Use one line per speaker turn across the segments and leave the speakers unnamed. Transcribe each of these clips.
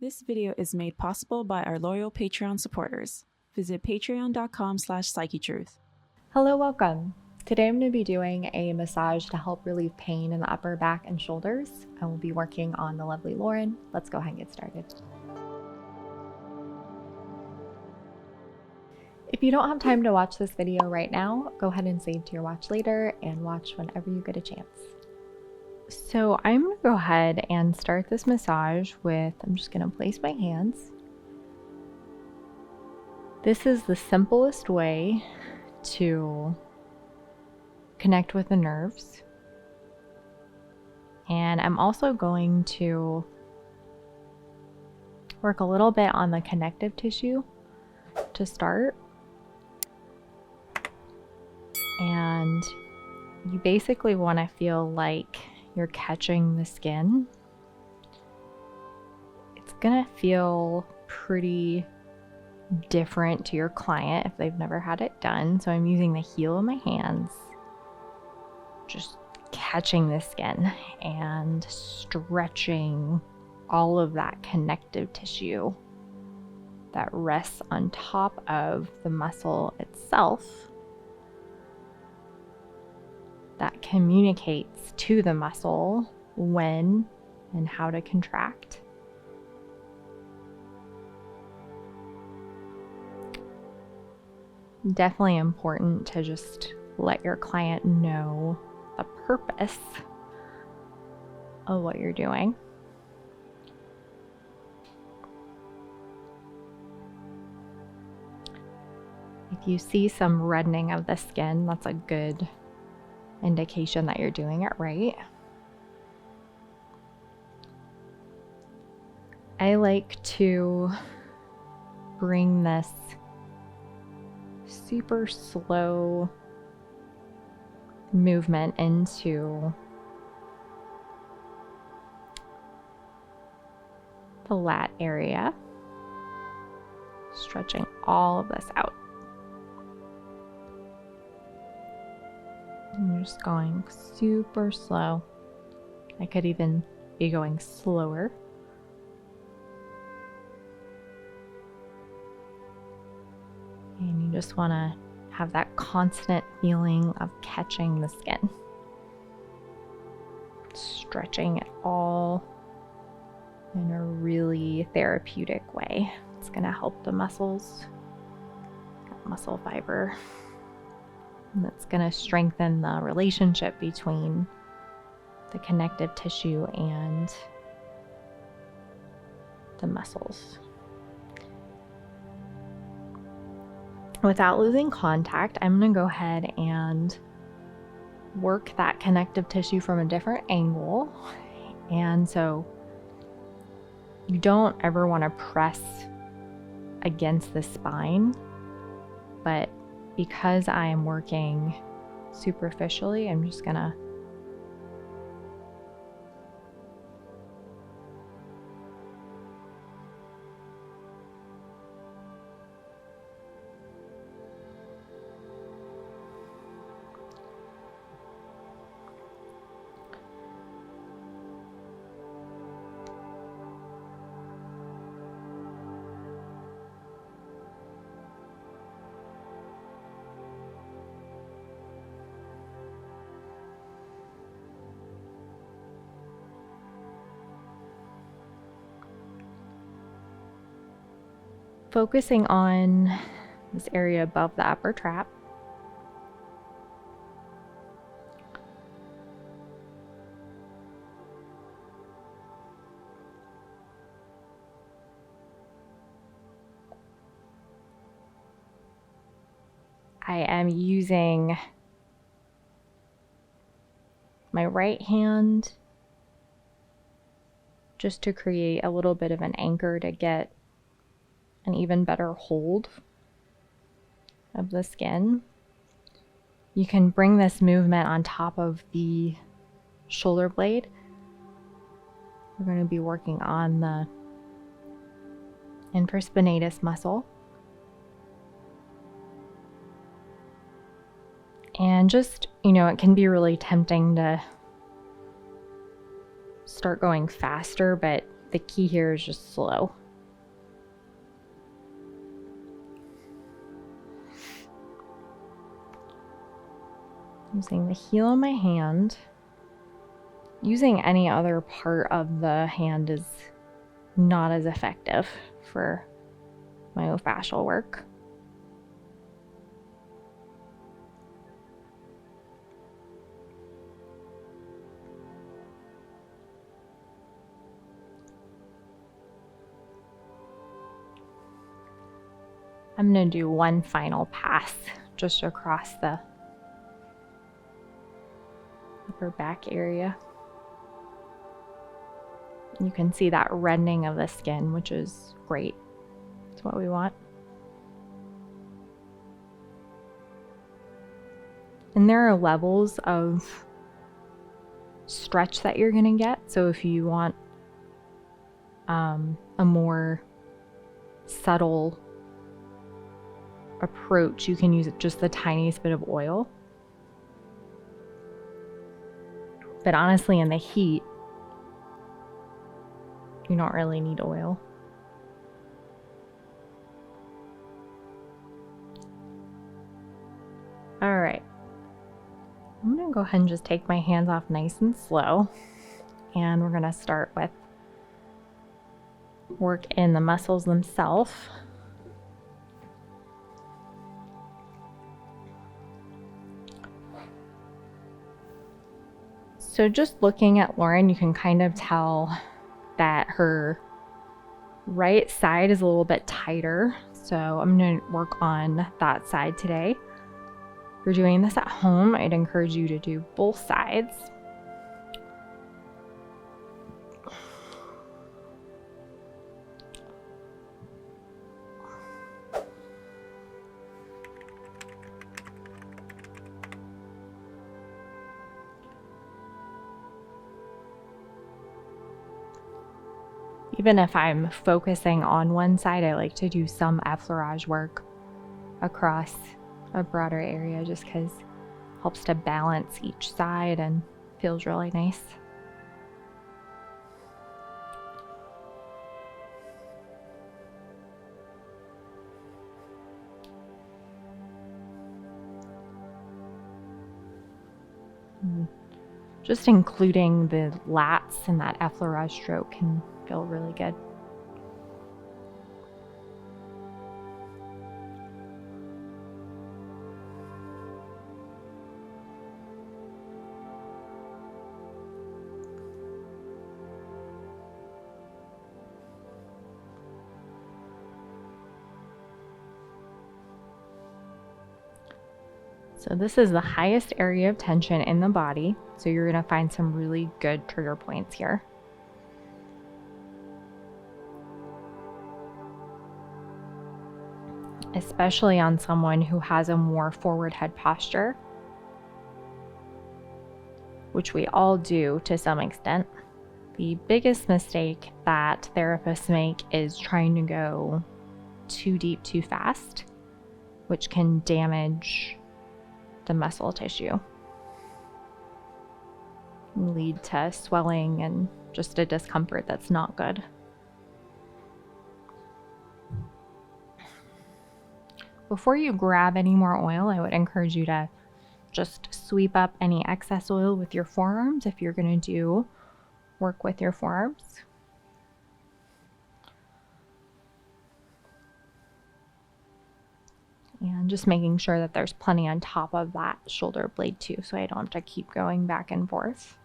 This video is made possible by our loyal Patreon supporters. Visit patreon.com/psychetruth.
Hello, welcome. Today I'm going to be doing a massage to help relieve pain in the upper back and shoulders. I will be working on the lovely Lauren. Let's go ahead and get started. If you don't have time to watch this video right now, go ahead and save to your watch later and watch whenever you get a chance. So I'm going to go ahead and start this massage with, I'm just going to place my hands. This is the simplest way to connect with the nerves. And I'm also going to work a little bit on the connective tissue to start. And you basically want to feel like you're catching the skin. It's gonna feel pretty different to your client if they've never had it done. So I'm using the heel of my hands, just catching the skin and stretching all of that connective tissue that rests on top of the muscle itself, that communicates to the muscle when and how to contract. Definitely important to just let your client know the purpose of what you're doing. If you see some reddening of the skin, that's a good indication that you're doing it right. I like to bring this super slow movement into the lat area, stretching all of this out. And you're just going super slow. I could even be going slower. And you just want to have that constant feeling of catching the skin. Stretching it all in a really therapeutic way. It's going to help the muscles, muscle fiber. And that's going to strengthen the relationship between the connective tissue and the muscles. Without losing contact, I'm going to go ahead and work that connective tissue from a different angle. And so you don't ever want to press against the spine, but because I am working superficially, I'm just gonna focusing on this area above the upper trap. I am using my right hand just to create a little bit of an anchor to get an even better hold of the skin. You can bring this movement on top of the shoulder blade. We're going to be working on the infraspinatus muscle. And just, it can be really tempting to start going faster, but the key here is just slow. Using the heel of my hand. Using any other part of the hand is not as effective for myofascial work. I'm going to do one final pass just across the upper back area. You can see that reddening of the skin, which is great. It's what we want. And there are levels of stretch that you're going to get. So if you want a more subtle approach, you can use just the tiniest bit of oil. But honestly, in the heat, you don't really need oil. All right. I'm going to go ahead and just take my hands off nice and slow. And we're going to start with work in the muscles themselves. So just looking at Lauren, you can kind of tell that her right side is a little bit tighter. So I'm going to work on that side today. If you're doing this at home, I'd encourage you to do both sides. Even if I'm focusing on one side, I like to do some effleurage work across a broader area just because it helps to balance each side and feels really nice. Just including the lats in that effleurage stroke can feel really good. So this is the highest area of tension in the body, so you're going to find some really good trigger points here. Especially on someone who has a more forward head posture, which we all do to some extent. The biggest mistake that therapists make is trying to go too deep too fast, which can damage the muscle tissue, lead to swelling and just a discomfort that's not good. Before you grab any more oil, I would encourage you to just sweep up any excess oil with your forearms if you're going to do work with your forearms. And just making sure that there's plenty on top of that shoulder blade too, so I don't have to keep going back and forth.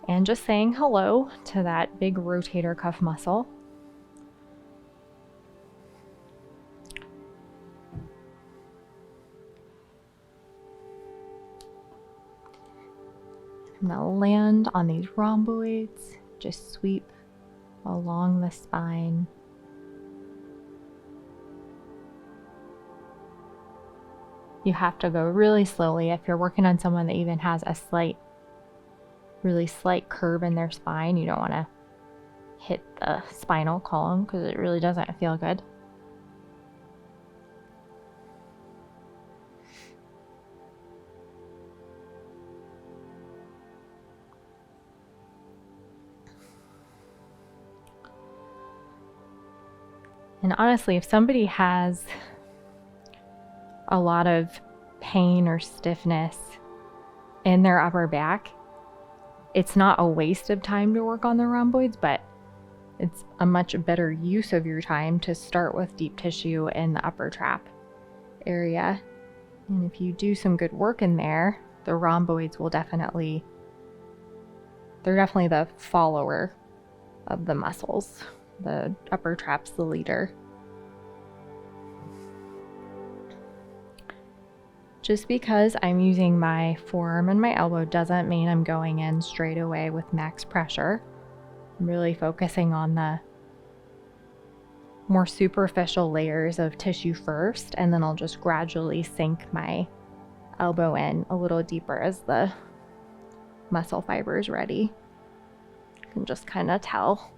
And just saying hello to that big rotator cuff muscle. I'm going to land on these rhomboids, just sweep along the spine. You have to go really slowly. If you're working on someone that even has a really slight curve in their spine, you don't want to hit the spinal column because it really doesn't feel good. And honestly, if somebody has a lot of pain or stiffness in their upper back, it's not a waste of time to work on the rhomboids, but it's a much better use of your time to start with deep tissue in the upper trap area. And if you do some good work in there, the rhomboids will definitely, they're definitely the follower of the muscles. The upper trap's the leader. Just because I'm using my forearm and my elbow doesn't mean I'm going in straight away with max pressure. I'm really focusing on the more superficial layers of tissue first, and then I'll just gradually sink my elbow in a little deeper as the muscle fiber is ready. You can just kind of tell.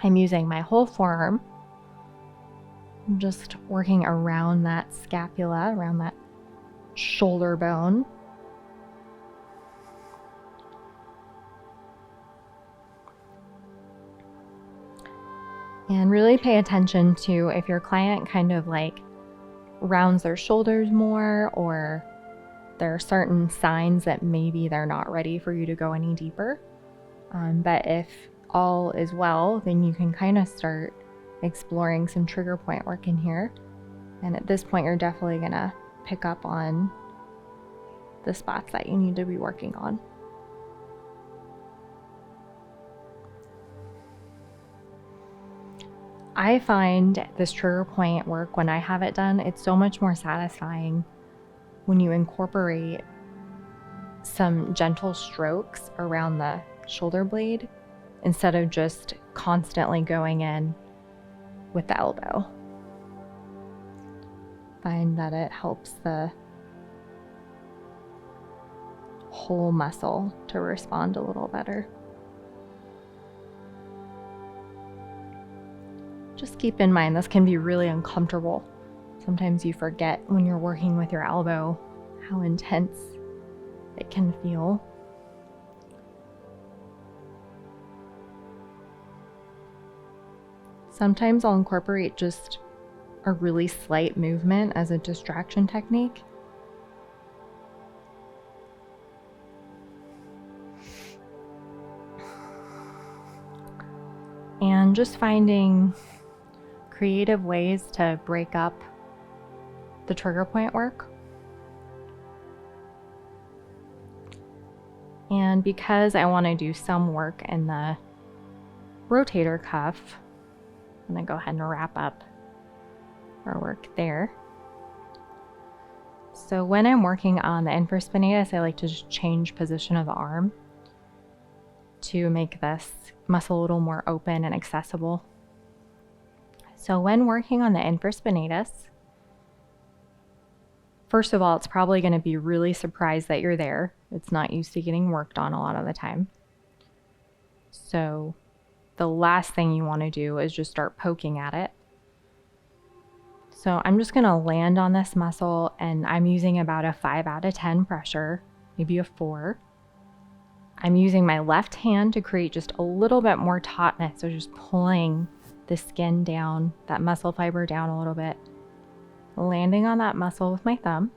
I'm using my whole forearm. I'm just working around that scapula, around that shoulder bone. And really pay attention to if your client kind of like rounds their shoulders more, or there are certain signs that maybe they're not ready for you to go any deeper. But if all is well, then you can kind of start exploring some trigger point work in here. And at this point, you're definitely gonna pick up on the spots that you need to be working on. I find this trigger point work, when I have it done, it's so much more satisfying when you incorporate some gentle strokes around the shoulder blade instead of just constantly going in with the elbow. Find that it helps the whole muscle to respond a little better. Just keep in mind, this can be really uncomfortable. Sometimes you forget when you're working with your elbow how intense it can feel. Sometimes I'll incorporate just a really slight movement as a distraction technique. And just finding creative ways to break up the trigger point work. And because I want to do some work in the rotator cuff, I'm going to go ahead and wrap up our work there. So when I'm working on the infraspinatus, I like to just change position of the arm to make this muscle a little more open and accessible. So when working on the infraspinatus, first of all, it's probably going to be really surprised that you're there. It's not used to getting worked on a lot of the time. So the last thing you want to do is just start poking at it. So I'm just going to land on this muscle, and I'm using about a 5 out of 10 pressure, maybe a 4. I'm using my left hand to create just a little bit more tautness, so just pulling the skin down, that muscle fiber down a little bit, landing on that muscle with my thumb.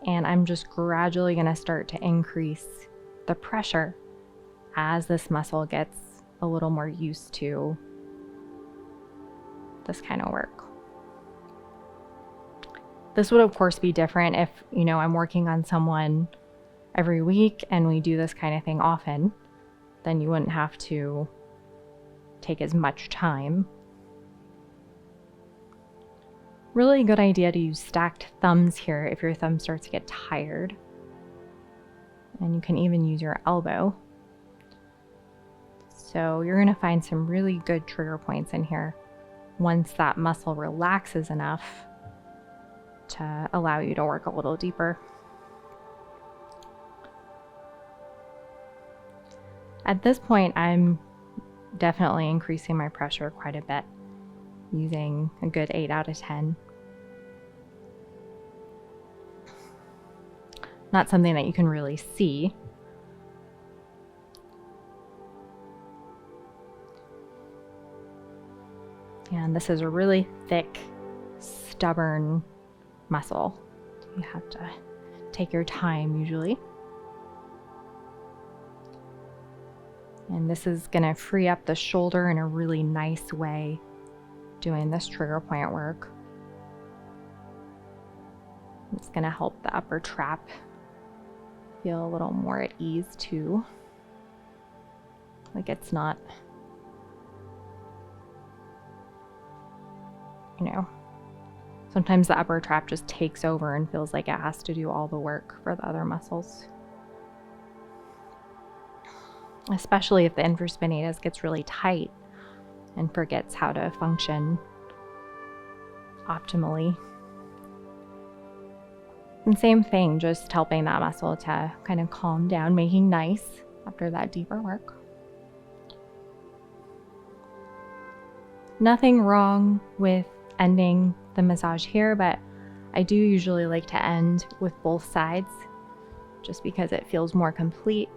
And I'm just gradually going to start to increase the pressure as this muscle gets a little more used to this kind of work. This would of course be different if, I'm working on someone every week and we do this kind of thing often. Then you wouldn't have to take as much time. Really good idea to use stacked thumbs here if your thumb starts to get tired. And you can even use your elbow. So you're going to find some really good trigger points in here once that muscle relaxes enough to allow you to work a little deeper. At this point, I'm definitely increasing my pressure quite a bit, using a good 8 out of 10. Not something that you can really see. And this is a really thick, stubborn muscle. You have to take your time usually. And this is going to free up the shoulder in a really nice way doing this trigger point work. It's going to help the upper trap feel a little more at ease too. Like it's not, sometimes the upper trap just takes over and feels like it has to do all the work for the other muscles. Especially if the infraspinatus gets really tight and forgets how to function optimally. And same thing, just helping that muscle to kind of calm down, making nice after that deeper work. Nothing wrong with ending the massage here, but I do usually like to end with both sides just because it feels more complete.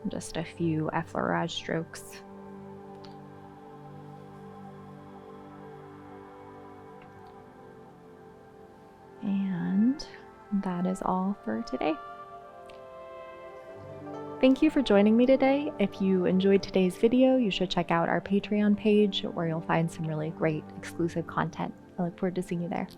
Just a few effleurage strokes. And that is all for today. Thank you for joining me today. If you enjoyed today's video, you should check out our Patreon page where you'll find some really great exclusive content. I look forward to seeing you there.